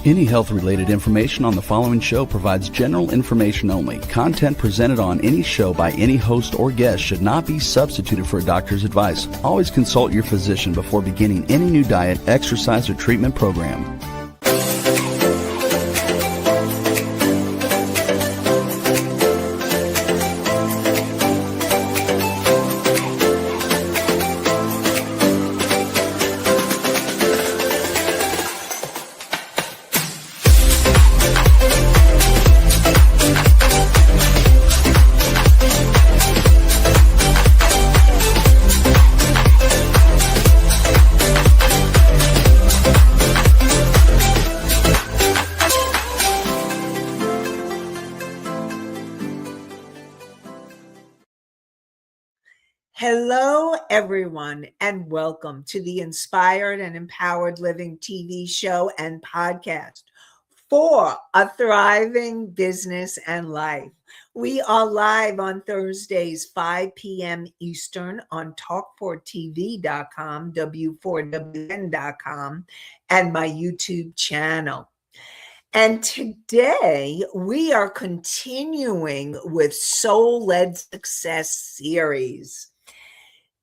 Any health-related information on the following show provides general information only. Content presented on any show by any host or guest should not be substituted for a doctor's advice. Always consult your physician before beginning any new diet, exercise, or treatment program. Hello, everyone, and welcome to the Inspired and Empowered Living TV show and podcast for a thriving business and life. We are live on Thursdays, 5 p.m. Eastern on talk4tv.com, w4wn.com, and my YouTube channel. And today we are continuing with Soul-Led Success series.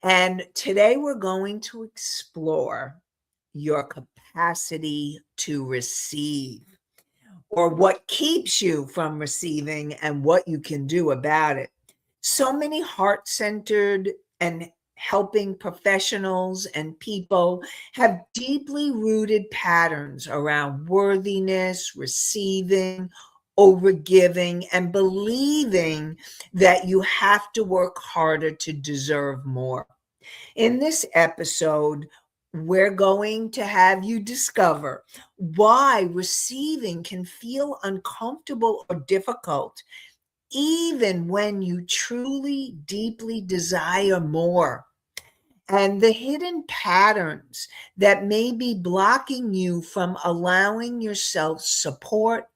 And today we're going to explore your capacity to receive, or what keeps you from receiving and what you can do about it. So many heart-centered and helping professionals and people have deeply rooted patterns around worthiness, receiving, overgiving, and believing that you have to work harder to deserve more. In this episode, we're going to have you discover why receiving can feel uncomfortable or difficult, even when you truly, deeply desire more, and the hidden patterns that may be blocking you from allowing yourself support,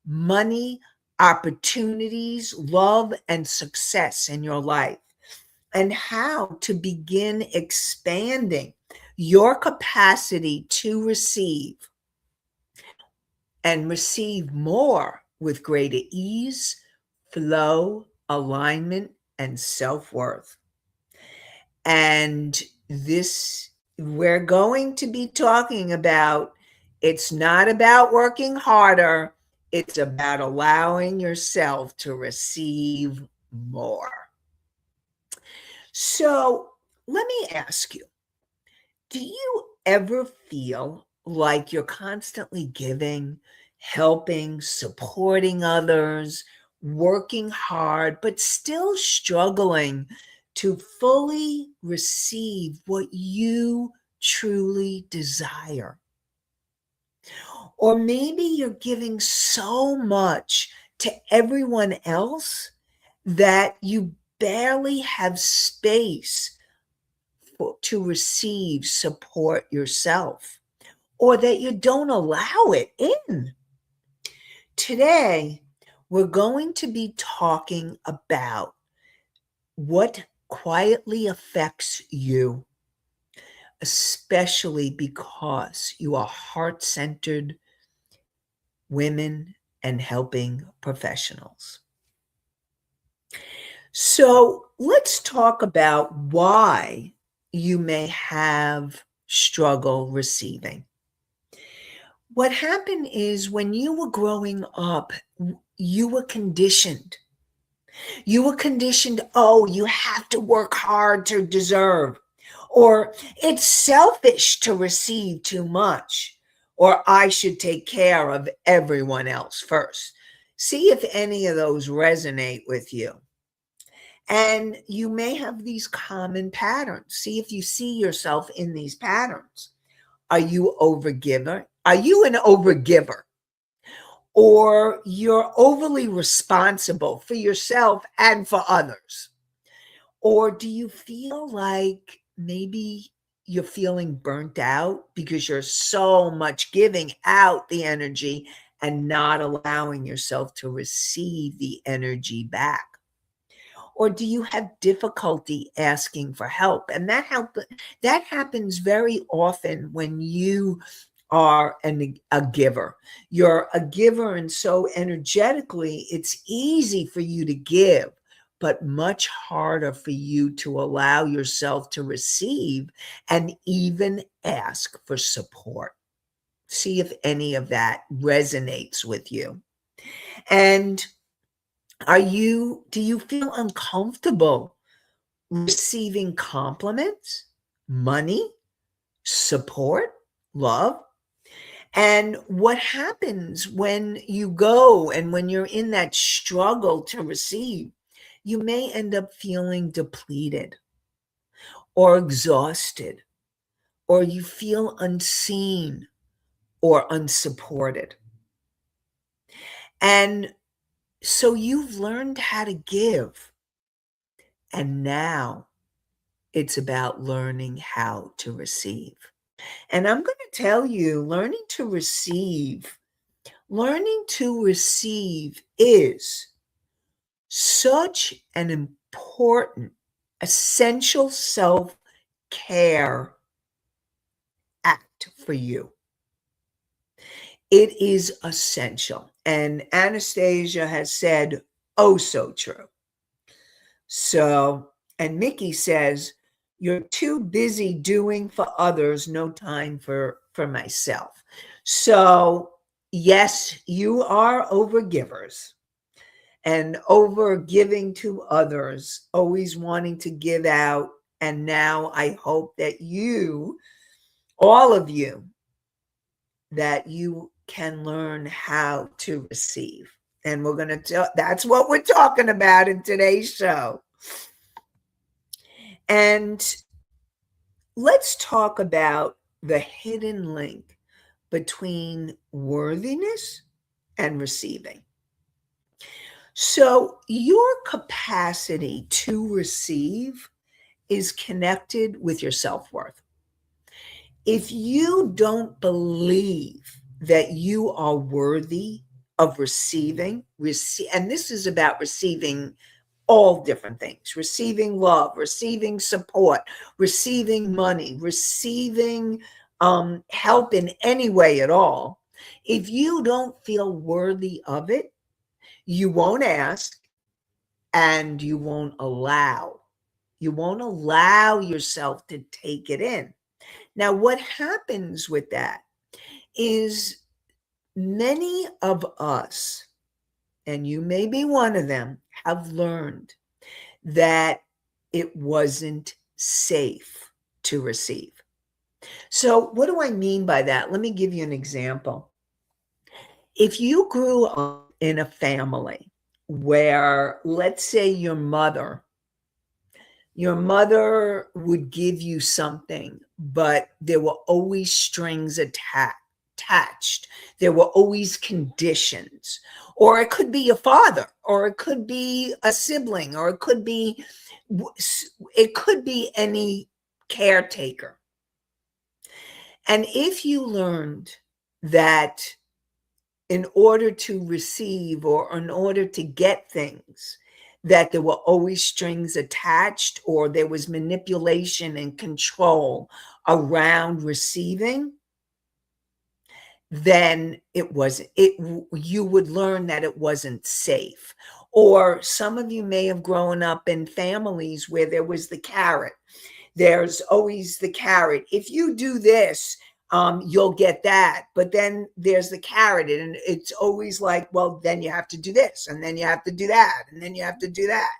money, opportunities, love, and success in your life, and how to begin expanding your capacity to receive and receive more with greater ease, flow, alignment, and self-worth. And this, we're going to be talking about, it's not about working harder, it's about allowing yourself to receive more. So let me ask you, do you ever feel like you're constantly giving, helping, supporting others, working hard, but still struggling to fully receive what you truly desire? Or maybe you're giving so much to everyone else that you barely have space to receive support yourself, or that you don't allow it in. Today, we're going to be talking about what quietly affects you, especially because you are heart-centered women and helping professionals. So let's talk about why you may have struggle receiving. What happened is, when you were growing up, you were conditioned. You were conditioned, oh, you have to work hard to deserve, or it's selfish to receive too much, or I should take care of everyone else first. See if any of those resonate with you. And you may have these common patterns. See if you see yourself in these patterns. Are you overgiver? Are you an overgiver? Or you're overly responsible for yourself and for others? Or do you feel like maybe you're feeling burnt out because you're so much giving out the energy and not allowing yourself to receive the energy back? Or do you have difficulty asking for help? And that happens very often when you are a giver. You're a giver, and so energetically, it's easy for you to give, but much harder for you to allow yourself to receive and even ask for support. See if any of that resonates with you. And do you feel uncomfortable receiving compliments, money, support, love? And what happens when you go and when you're in that struggle to receive, you may end up feeling depleted or exhausted, or you feel unseen or unsupported. And so you've learned how to give, and now it's about learning how to receive. And I'm going to tell you, learning to receive is such an important, essential self-care act for you. It is essential. And Anastasia has said, oh, so true. So, and Mickey says, you're too busy doing for others, no time for myself. So, yes, you are overgivers and over giving to others, always wanting to give out. And now I hope that all of you, that you can learn how to receive. And we're going to that's what we're talking about in today's show. And let's talk about the hidden link between worthiness and receiving. So your capacity to receive is connected with your self-worth. If you don't believe that you are worthy of receiving, and this is about receiving all different things, receiving love, receiving support, receiving money, receiving help in any way at all. If you don't feel worthy of it, you won't ask and you won't allow. You won't allow yourself to take it in. Now, what happens with that is many of us, and you may be one of them, have learned that it wasn't safe to receive. So what do I mean by that? Let me give you an example. If you grew up in a family where, let's say, your mother would give you something, but there were always strings attached. There were always conditions. Or it could be your father, or it could be a sibling, or it could be any caretaker. And if you learned that in order to receive or in order to get things, that there were always strings attached, or there was manipulation and control around receiving, then you would learn that it wasn't safe. Or some of you may have grown up in families where there was the carrot. There's always the carrot. If you do this, you'll get that. But then there's the carrot, and it's always like, well, then you have to do this, and then you have to do that, and then you have to do that.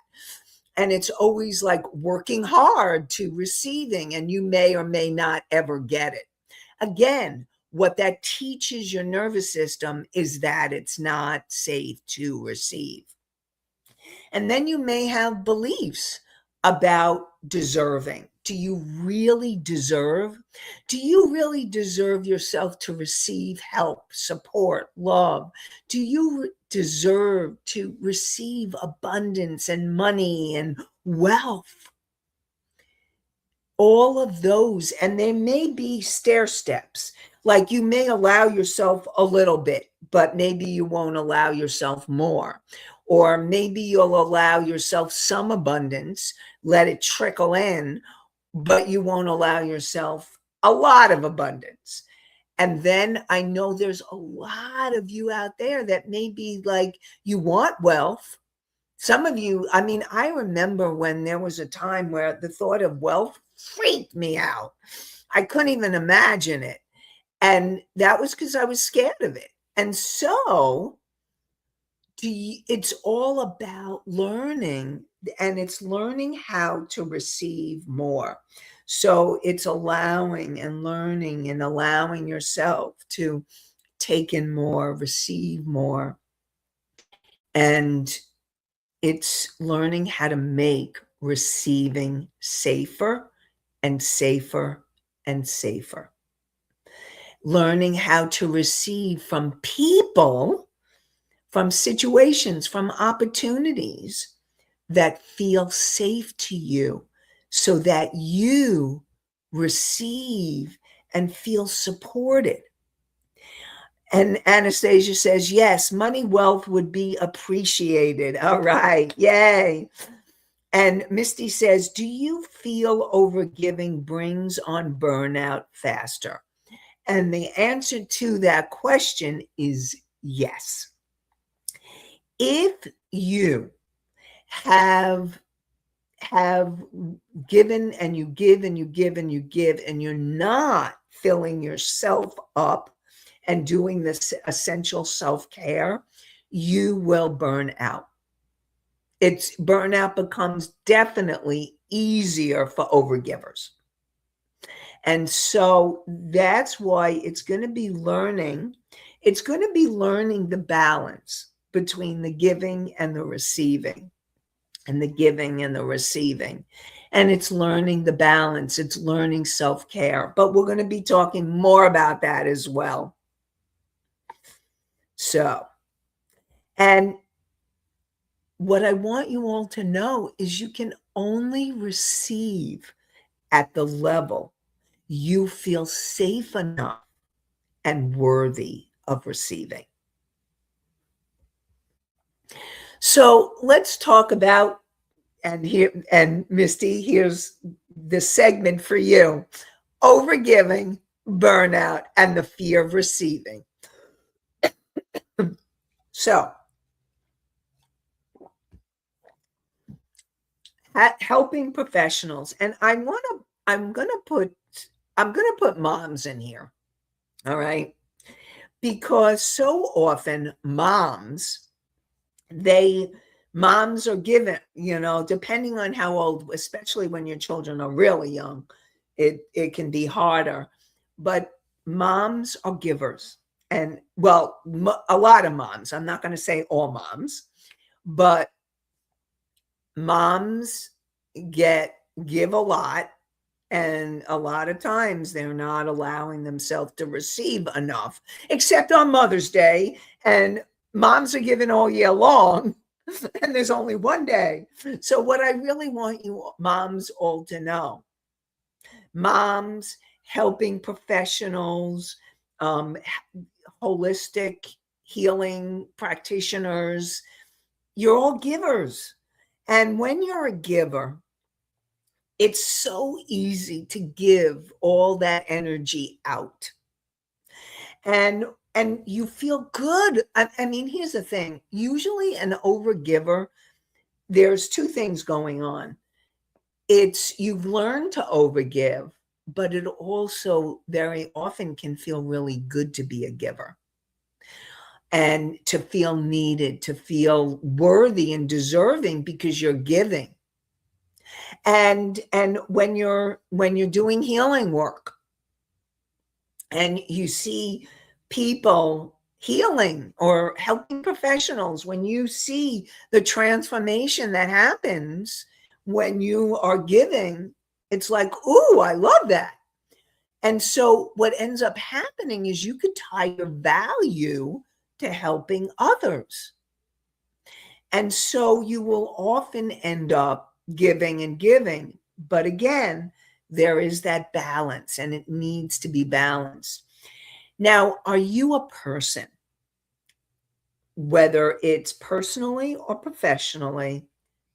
And it's always like working hard to receiving, and you may or may not ever get it. Again, what that teaches your nervous system is that it's not safe to receive. And then you may have beliefs about deserving. Do you really deserve? Do you really deserve yourself to receive help, support, love? Do you deserve to receive abundance and money and wealth? All of those, and there may be stair steps. Like you may allow yourself a little bit, but maybe you won't allow yourself more. Or maybe you'll allow yourself some abundance, let it trickle in, but you won't allow yourself a lot of abundance. And then I know there's a lot of you out there that may be like, you want wealth. Some of you, I mean, I remember when there was a time where the thought of wealth freaked me out. I couldn't even imagine it. And that was because I was scared of it. And so it's all about learning, and it's learning how to receive more. So it's allowing and learning and allowing yourself to take in more, receive more. And it's learning how to make receiving safer and safer and safer. Learning how to receive from people, from situations, from opportunities that feel safe to you, so that you receive and feel supported. And Anastasia says, yes, money wealth would be appreciated. All right. Yay. And Misty says, do you feel overgiving brings on burnout faster? And the answer to that question is yes. If you have given and you give and you give and you give, and you're not filling yourself up and doing this essential self-care, you will burn out. Burnout becomes definitely easier for overgivers. And so that's why it's going to be learning. It's going to be learning the balance between the giving and the receiving, and the giving and the receiving. And it's learning the balance. It's learning self-care. But we're going to be talking more about that as well. So, and what I want you all to know is you can only receive at the level you feel safe enough and worthy of receiving. So let's talk about, and Misty, here's the segment for you: overgiving, burnout, and the fear of receiving. So, helping professionals, and I'm gonna put moms in here. All right, because so often moms are given, depending on how old, especially when your children are really young, it can be harder. But moms are givers. And well, a lot of moms, I'm not going to say all moms, but moms give a lot. And a lot of times they're not allowing themselves to receive enough, except on Mother's Day. And moms are giving all year long, and there's only one day. So what I really want you moms all to know, moms, helping professionals, holistic healing practitioners, you're all givers. And when you're a giver, it's so easy to give all that energy out. And you feel good. I mean, here's the thing. Usually an overgiver, there's two things going on. It's you've learned to overgive, but it also very often can feel really good to be a giver, and to feel needed, to feel worthy and deserving because you're giving. And when you're doing healing work and you see people healing or helping professionals, when you see the transformation that happens when you are giving, it's like, ooh, I love that. And so what ends up happening is you could tie your value to helping others. And so you will often end up giving and giving. But again, there is that balance, and it needs to be balanced. Now, are you a person, whether it's personally or professionally,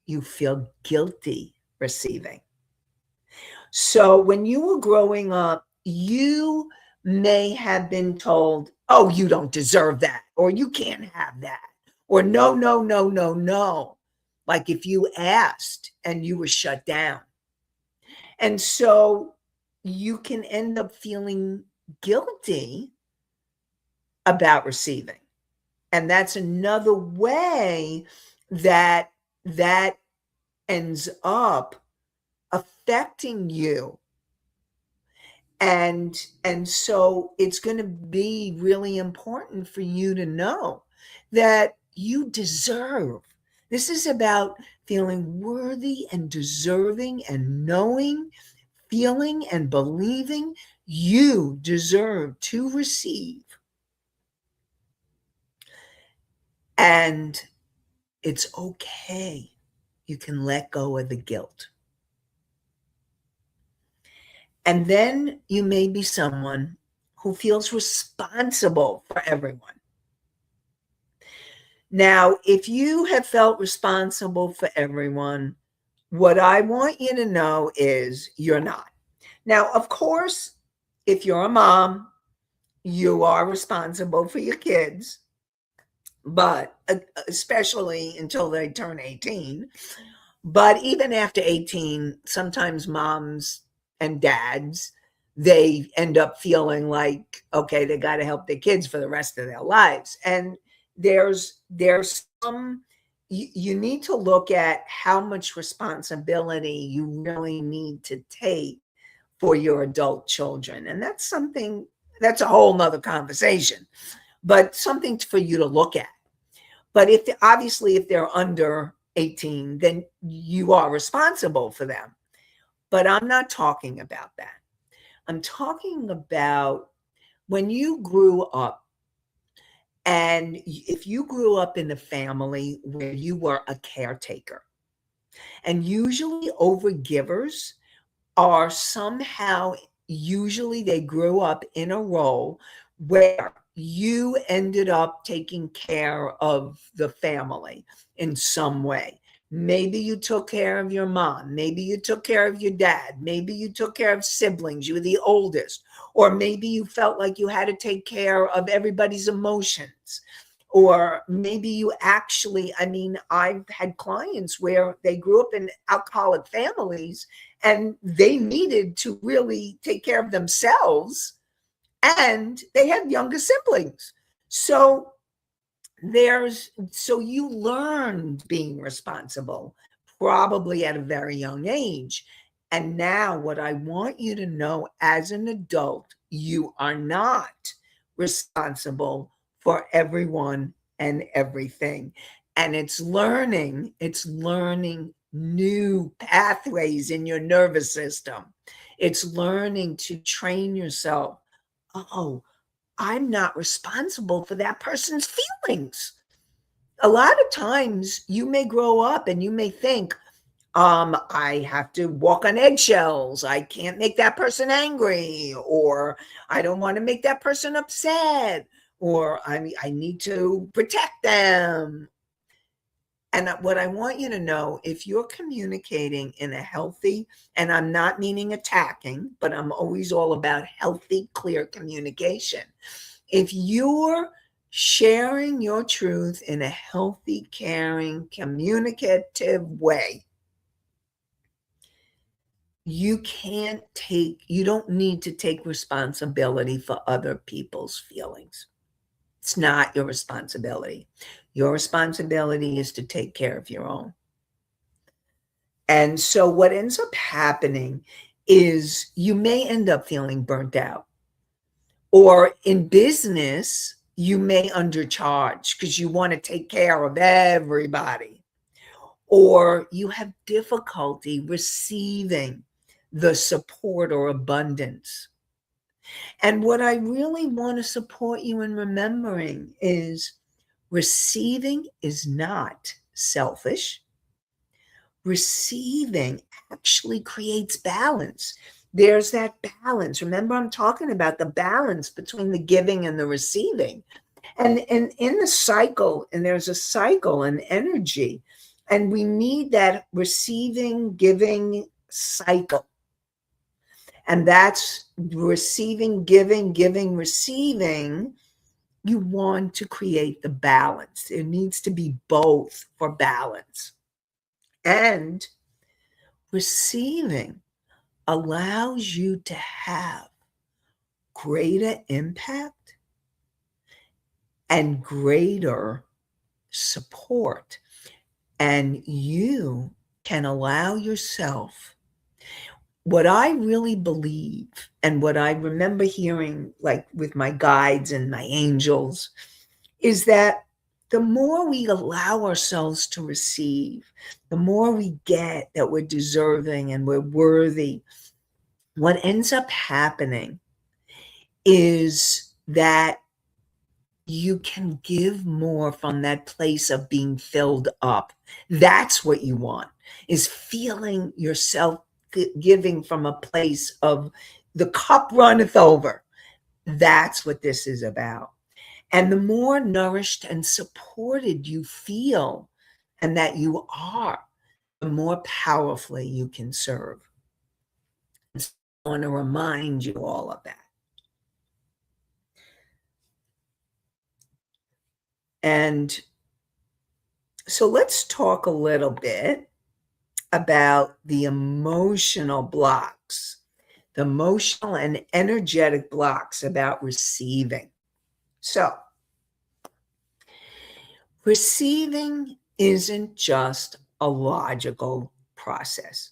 you feel guilty receiving? So when you were growing up, you may have been told, oh, you don't deserve that, or you can't have that, or no, no, no, no, no. Like if you asked and you were shut down. And so you can end up feeling guilty about receiving. And that's another way that that ends up affecting you. And so it's going to be really important for you to know that you deserve. This is about feeling worthy and deserving and knowing, feeling and believing you deserve to receive. And it's okay. You can let go of the guilt. And then you may be someone who feels responsible for everyone. Now, if you have felt responsible for everyone, what I want you to know is you're not. Now, of course, if you're a mom, you are responsible for your kids, but especially until they turn 18. But even after 18, sometimes moms and dads, they end up feeling like, okay, they got to help their kids for the rest of their lives. And there's some, you need to look at how much responsibility you really need to take for your adult children. And that's something, that's a whole nother conversation, but something for you to look at. But if obviously if they're under 18, then you are responsible for them. But I'm not talking about that. I'm talking about when you grew up, and if you grew up in a family where you were a caretaker, and usually overgivers are somehow, usually they grew up in a role where you ended up taking care of the family in some way. Maybe you took care of your mom. Maybe you took care of your dad. Maybe you took care of siblings. You were the oldest. Or maybe you felt like you had to take care of everybody's emotions. Or maybe you actually, I mean, I've had clients where they grew up in alcoholic families and they needed to really take care of themselves, and they had younger siblings. So you learned being responsible probably at a very young age. And now what I want you to know, as an adult, you are not responsible for everyone and everything. And it's learning new pathways in your nervous system. It's learning to train yourself. Oh, I'm not responsible for that person's feelings. A lot of times you may grow up and you may think, I have to walk on eggshells. I can't make that person angry, or I don't want to make that person upset, or I need to protect them. And what I want you to know, if you're communicating in a healthy, and I'm not meaning attacking, but I'm always all about healthy, clear communication. If you're sharing your truth in a healthy, caring, communicative way, you don't need to take responsibility for other people's feelings. It's not your responsibility. Your responsibility is to take care of your own. And so what ends up happening is you may end up feeling burnt out. Or in business, you may undercharge because you want to take care of everybody. Or you have difficulty receiving the support or abundance. And what I really want to support you in remembering is receiving is not selfish. Receiving actually creates balance. There's that balance. Remember, I'm talking about the balance between the giving and the receiving. And in the cycle, and there's a cycle and energy, and we need that receiving, giving cycle. And that's receiving, giving, giving, receiving. You want to create the balance. It needs to be both for balance. And receiving allows you to have greater impact and greater support. And you can allow yourself, what I really believe and what I remember hearing, like with my guides and my angels, is that the more we allow ourselves to receive, the more we get that we're deserving and we're worthy. What ends up happening is that you can give more from that place of being filled up. That's what you want, is feeling yourself giving from a place of the cup runneth over. That's what this is about. And the more nourished and supported you feel and that you are, the more powerfully you can serve. So I want to remind you all of that. And so let's talk a little bit about the emotional blocks, the emotional and energetic blocks about receiving. So, receiving isn't just a logical process.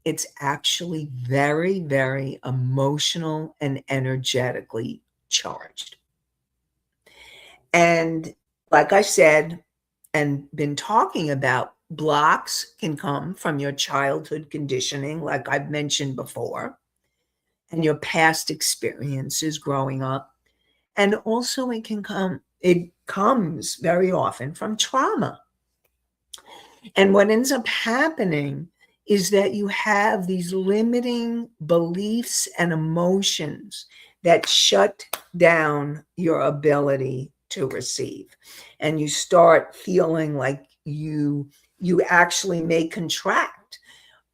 It's actually very, very emotional and energetically charged. And like I said, and been talking about, blocks can come from your childhood conditioning, like I've mentioned before, and your past experiences growing up. And also it comes very often from trauma. And what ends up happening is that you have these limiting beliefs and emotions that shut down your ability to receive. And you start feeling like you actually may contract.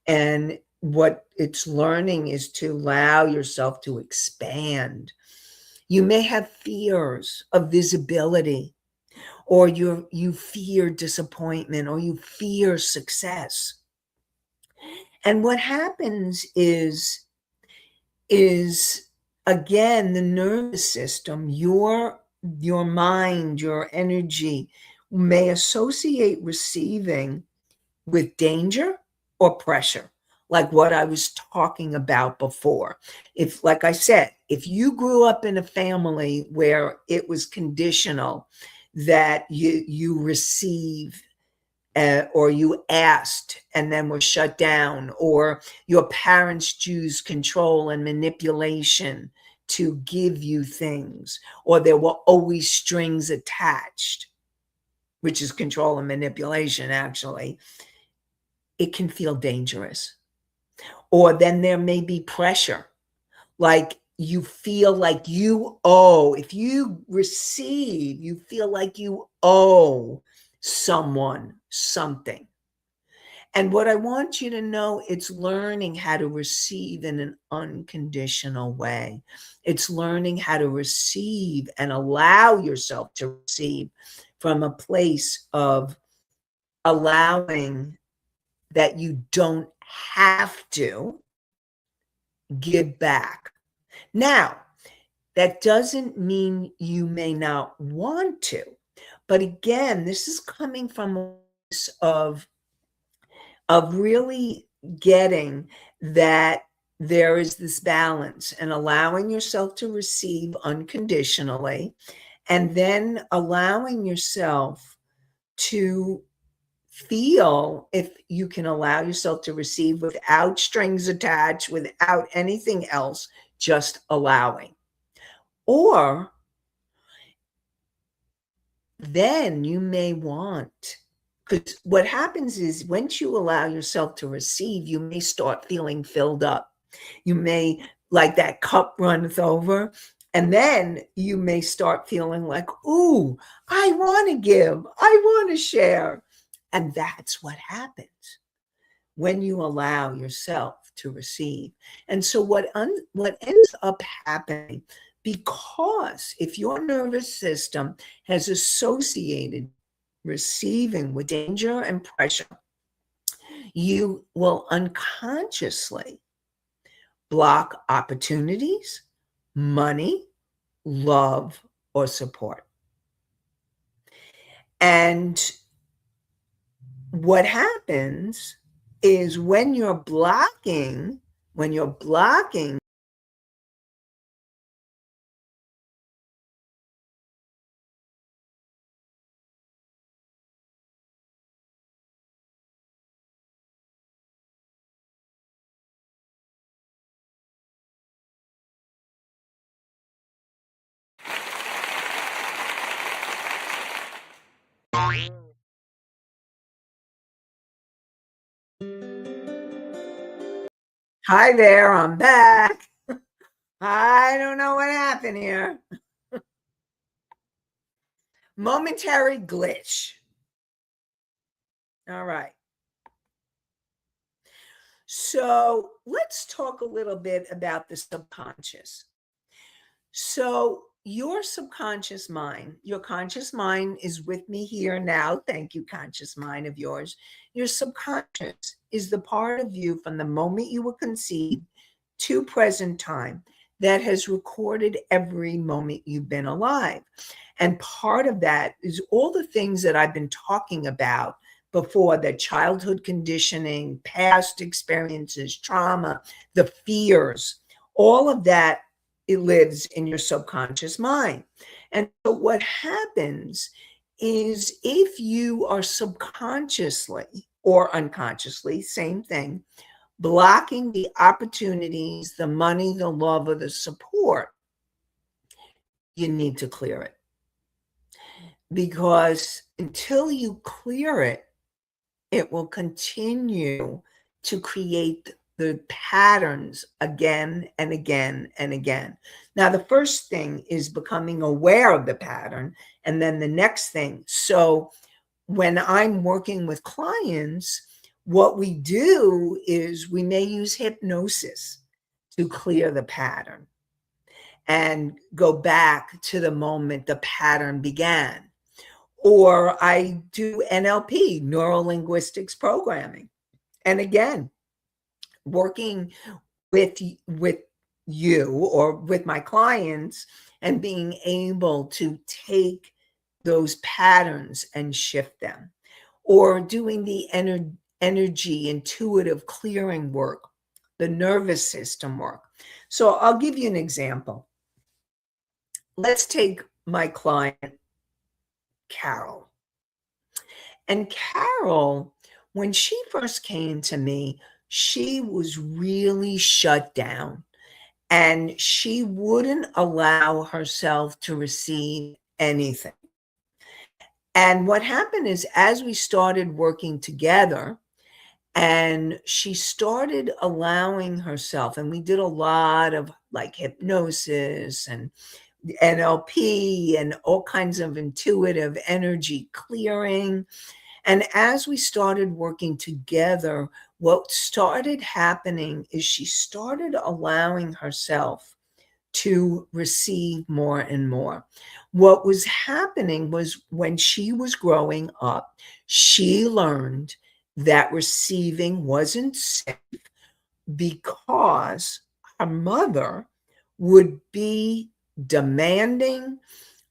And what it's learning is to allow yourself to expand. You may have fears of visibility, or you fear disappointment, or you fear success. And what happens is again, the nervous system, your mind, your energy may associate receiving with danger or pressure, like what I was talking about before. If, like I said, if you grew up in a family where it was conditional that you receive, or you asked and then were shut down, or your parents used control and manipulation to give you things, or there were always strings attached, which is control and manipulation actually, it can feel dangerous. Or then there may be pressure, like you feel like you owe. If you receive, you feel like you owe someone something. And what I want you to know, it's learning how to receive in an unconditional way. It's learning how to receive and allow yourself to receive from a place of allowing that you don't have to give back. Now, that doesn't mean you may not want to. But again, this is coming from a place of really getting that there is this balance and allowing yourself to receive unconditionally, and then allowing yourself to feel, if you can allow yourself to receive without strings attached, without anything else, just allowing. Or then you may want, because what happens is once you allow yourself to receive, you may start feeling filled up. You may, like that cup runneth over. And then you may start feeling like, ooh, I want to give, I want to share. And that's what happens when you allow yourself to receive. And so what ends up happening, because if your nervous system has associated receiving with danger and pressure, you will unconsciously block opportunities, money, love, or support. And what happens is when you're blocking, hi there, I'm back. I don't know what happened here. Momentary glitch. All right. So let's talk a little bit about the subconscious. So your subconscious mind, your conscious mind is with me here now. Thank you, conscious mind of yours. Your subconscious is the part of you from the moment you were conceived to present time that has recorded every moment you've been alive. And part of that is all the things that I've been talking about before, the childhood conditioning, past experiences, trauma, the fears, all of that, it lives in your subconscious mind. And so what happens is if you are subconsciously or unconsciously, same thing, blocking the opportunities, the money, the love, or the support, you need to clear it. Because until you clear it, it will continue to create the patterns again and again and again. Now, the first thing is becoming aware of the pattern, and then the next thing. So when I'm working with clients, what we do is we may use hypnosis to clear the pattern and go back to the moment the pattern began. Or I do NLP, neuro linguistics programming. And again, working with you or with my clients and being able to take those patterns and shift them, or doing the energy intuitive clearing work, the nervous system work. So I'll give you an example. Let's take my client, Carol. And Carol, when she first came to me, she was really shut down and she wouldn't allow herself to receive anything. And what happened is, as we started working together, and she started allowing herself, and we did a lot of like hypnosis and NLP and all kinds of intuitive energy clearing. And as we started working together, what started happening is she started allowing herself to receive more and more. What was happening was, when she was growing up, she learned that receiving wasn't safe because her mother would be demanding,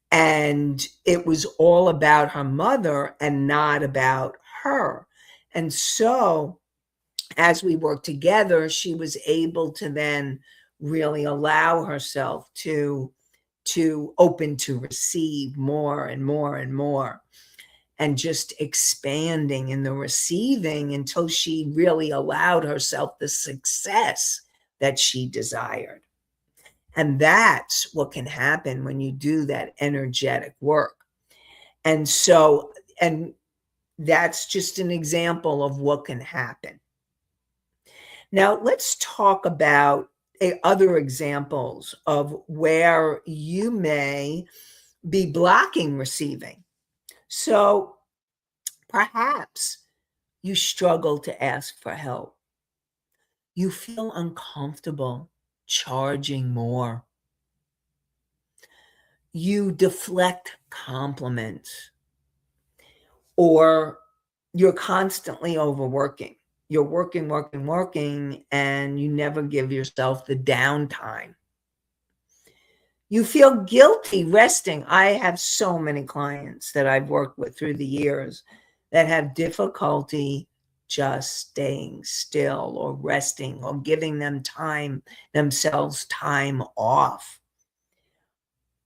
and it was all about her mother and not about her. And so as we worked together, she was able to then really allow herself to open to receive more and more and more, and just expanding in the receiving until she really allowed herself the success that she desired. And that's what can happen when you do that energetic work. And so, and that's just an example of what can happen. Now, let's talk about other examples of where you may be blocking receiving. So perhaps you struggle to ask for help. You feel uncomfortable charging more. You deflect compliments, or you're constantly overworking. You're working, working, working, and you never give yourself the downtime. You feel guilty resting. I have so many clients that I've worked with through the years that have difficulty just staying still or resting or giving themselves time off.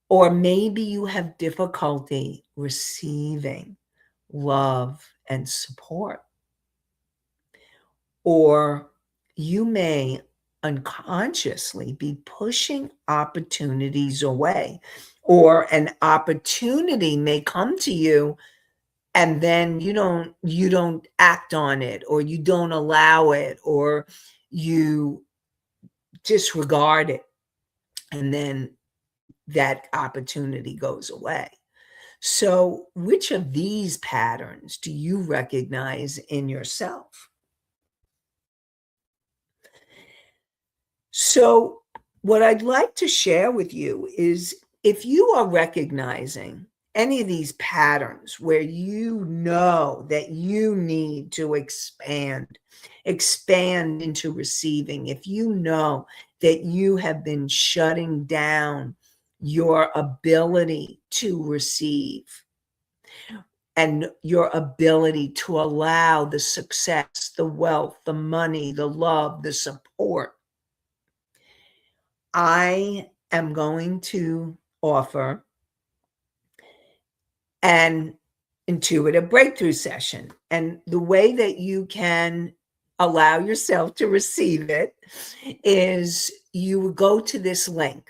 Or maybe you have difficulty receiving love and support. Or you may unconsciously be pushing opportunities away, or an opportunity may come to you and then you don't act on it, or you don't allow it, or you disregard it, and then that opportunity goes away. So which of these patterns do you recognize in yourself? So, what I'd like to share with you is, if you are recognizing any of these patterns where you know that you need to expand into receiving, if you know that you have been shutting down your ability to receive and your ability to allow the success, the wealth, the money, the love, the support, I am going to offer an intuitive breakthrough session. And the way that you can allow yourself to receive it is you go to this link.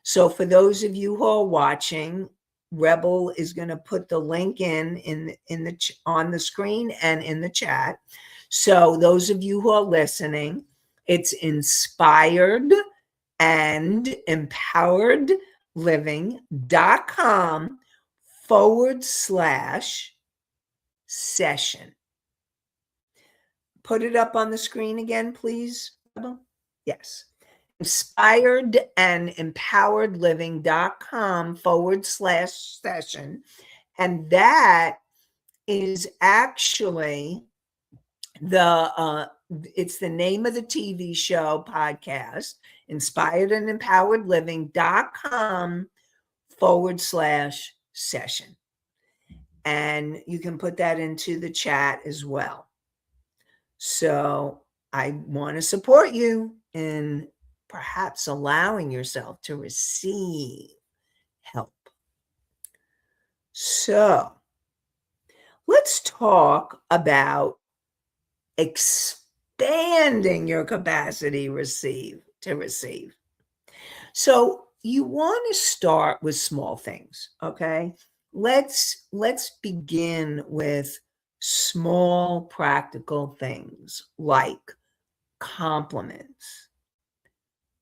So for those of you who are watching, Rebel is going to put the link on the screen and in the chat. So those of you who are listening, it's inspired and empoweredliving.com/session. Put it up on the screen again, please. Yes. Inspired and empoweredliving.com/session. And that is actually it's the name of the TV show podcast, inspired and empowered living.com/session. And you can put that into the chat as well. So I want to support you in perhaps allowing yourself to receive help. So let's talk about expanding your capacity to receive. So you want to start with small things, okay? Let's begin with small practical things like compliments,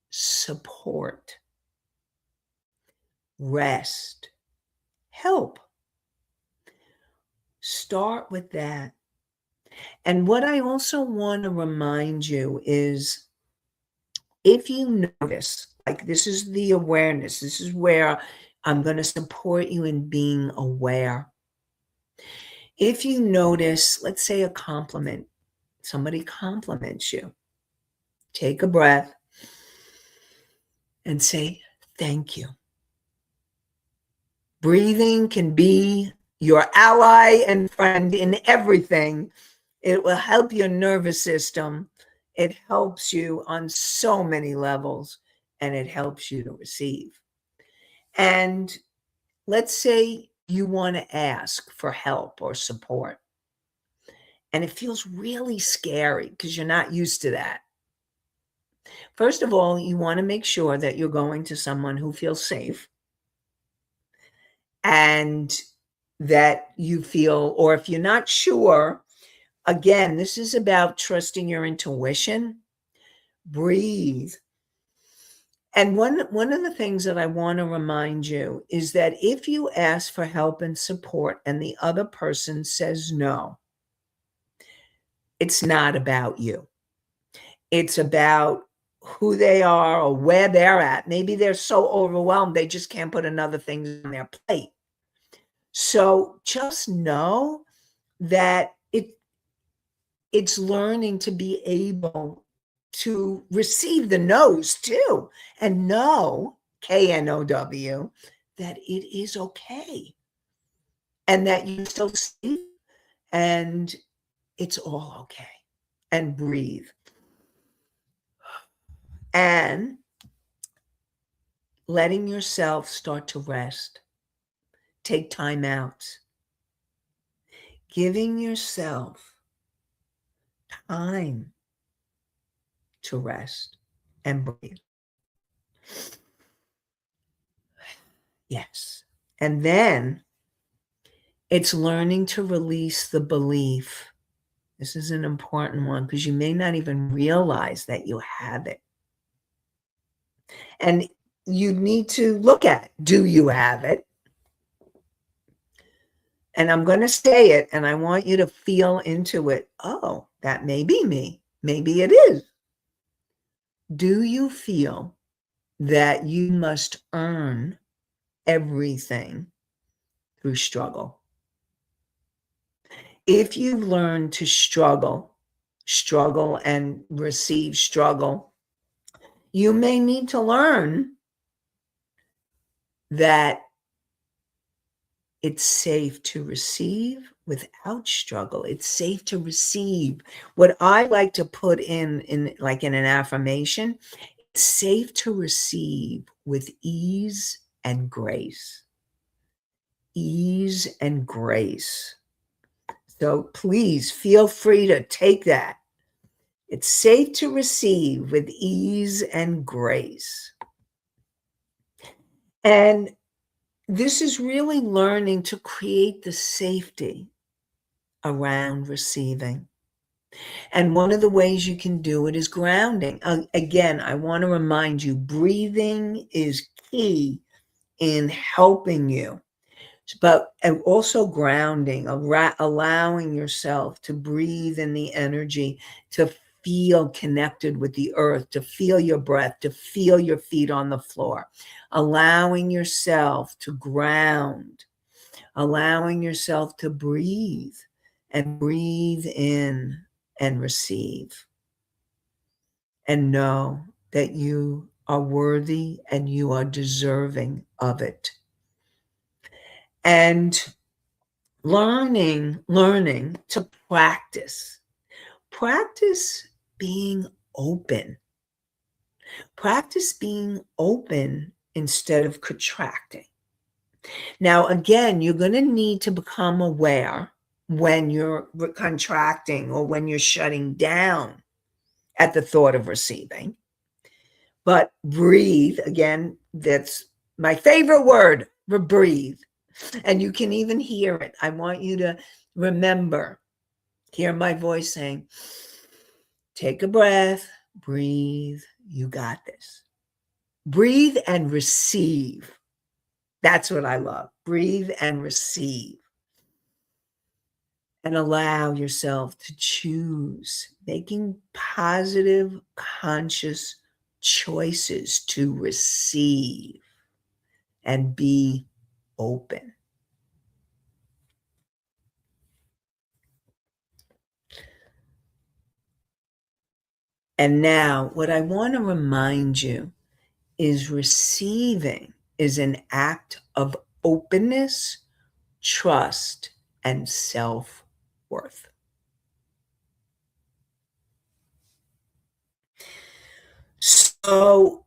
support, rest, help. Start with that. And what I also want to remind you is, if you notice, like, this is the awareness, this is where I'm going to support you in being aware. If you notice, let's say a compliment, somebody compliments you, take a breath and say, thank you. Breathing can be your ally and friend in everything. It will help your nervous system. It helps you on so many levels, and it helps you to receive. And let's say you want to ask for help or support, and it feels really scary because you're not used to that. First of all, you want to make sure that you're going to someone who feels safe, and that you feel, or if you're not sure, again, this is about trusting your intuition. Breathe. And one of the things that I want to remind you is that if you ask for help and support and the other person says no, it's not about you. It's about who they are or where they're at. Maybe they're so overwhelmed they just can't put another thing on their plate. So just know that it's learning to be able to receive the no's too, and know, K-N-O-W, that it is okay and that you still see and it's all okay. And breathe. And letting yourself start to rest. Take time out. Giving yourself time to rest and breathe. Yes. And then it's learning to release the belief. This is an important one because you may not even realize that you have it. And you need to look at it. Do you have it? And I'm going to say it, and I want you to feel into it. Oh, that may be me. Maybe it is. Do you feel that you must earn everything through struggle? If you learn to struggle and receive struggle, you may need to learn that it's safe to receive without struggle. It's safe to receive. What I like to put in like in an affirmation, it's safe to receive with ease and grace. Ease and grace. So please feel free to take that. It's safe to receive with ease and grace. And this is really learning to create the safety around receiving. And one of the ways you can do it is grounding. Again, I want to remind you, breathing is key in helping you, but also grounding, allowing yourself to breathe in the energy, to feel connected with the earth, to feel your breath, to feel your feet on the floor, allowing yourself to ground, allowing yourself to breathe and breathe in and receive. And know that you are worthy and you are deserving of it. And learning to practice being open. Practice being open instead of contracting. Now, again, you're going to need to become aware when you're contracting or when you're shutting down at the thought of receiving. But breathe, again, that's my favorite word, breathe. And you can even hear it. I want you to hear my voice saying, take a breath, breathe, you got this. Breathe and receive. That's what I love. Breathe and receive. And allow yourself to choose, making positive, conscious choices to receive and be open. And now, what I want to remind you is receiving is an act of openness, trust, and self-worth. So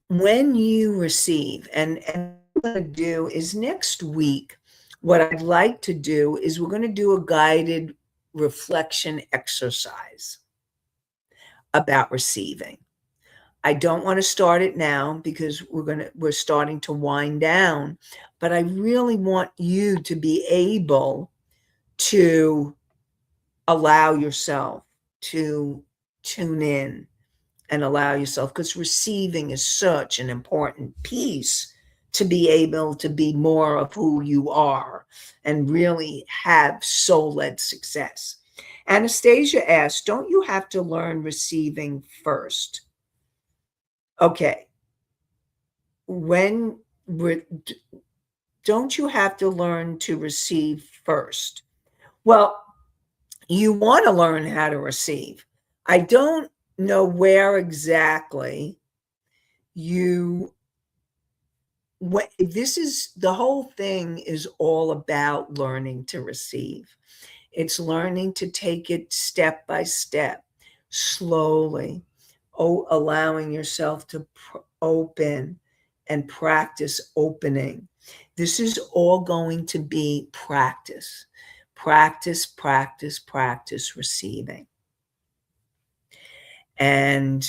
when you receive, and what I'm going to do is next week, what I'd like to do is we're going to do a guided reflection exercise about receiving. I don't want to start it now because we're starting to wind down, but I really want you to be able to allow yourself to tune in and allow yourself, because receiving is such an important piece to be able to be more of who you are and really have soul-led success. Anastasia asked, don't you have to learn receiving first? Okay. Don't you have to learn to receive first? Well, you want to learn how to receive. I don't know where exactly you this is the whole thing is all about learning to receive. It's learning to take it step by step, slowly, allowing yourself to open and practice opening. This is all going to be practice, practice, practice, practice receiving. And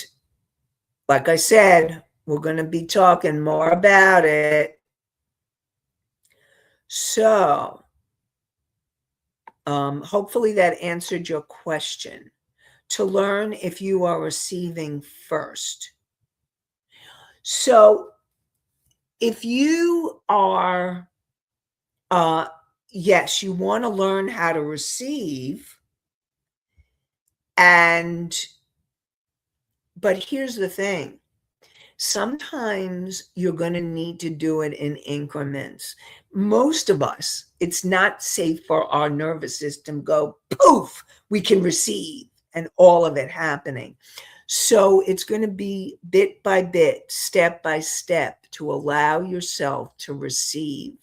like I said, we're going to be talking more about it. So, hopefully that answered your question. To learn if you are receiving first. So, if you are, yes, you want to learn how to receive, but here's the thing. Sometimes you're going to need to do it in increments. Most of us, it's not safe for our nervous system go poof, we can receive and all of it happening. So it's going to be bit by bit, step by step to allow yourself to receive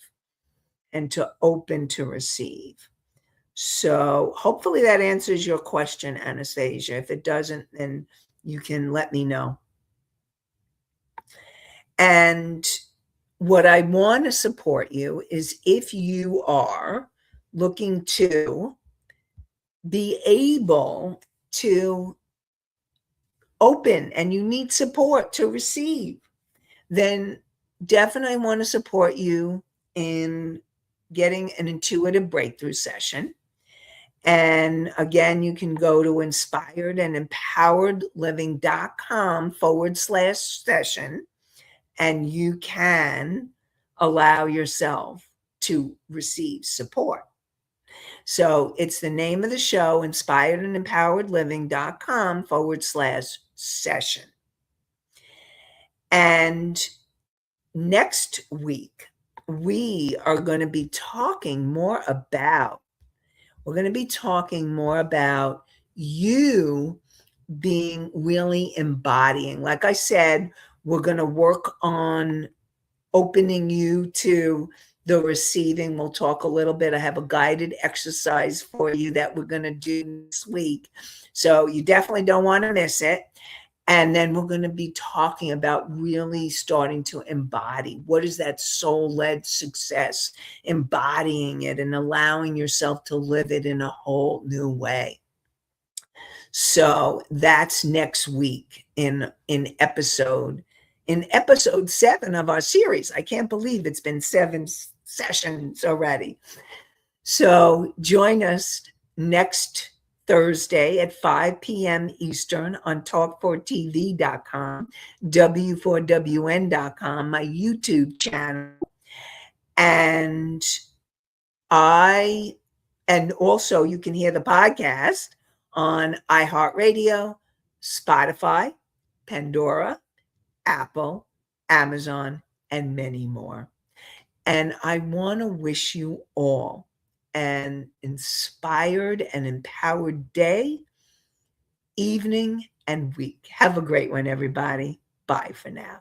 and to open to receive. So hopefully that answers your question, Anastasia. If it doesn't, then you can let me know. And what I want to support you is if you are looking to be able to open and you need support to receive, then definitely want to support you in getting an intuitive breakthrough session. And again, you can go to inspiredandempoweredliving.com/session, and you can allow yourself to receive support. So it's the name of the show, inspiredandempoweredliving.com/session. And next week, we are going to be talking more about you being really embodying. Like I said, we're going to work on opening you to the receiving. We'll talk a little bit. I have a guided exercise for you that we're going to do this week. So you definitely don't want to miss it. And then we're going to be talking about really starting to embody. What is that soul-led success? Embodying it and allowing yourself to live it in a whole new way. So that's next week in episode 7 of our series. I can't believe it's been 7 sessions already. So join us next Thursday at 5 p.m. Eastern on talk4tv.com, w4wn.com, my YouTube channel. And also you can hear the podcast on iHeartRadio, Spotify, Pandora, Apple, Amazon, and many more. And I want to wish you all an inspired and empowered day, evening, and week. Have a great one, everybody. Bye for now.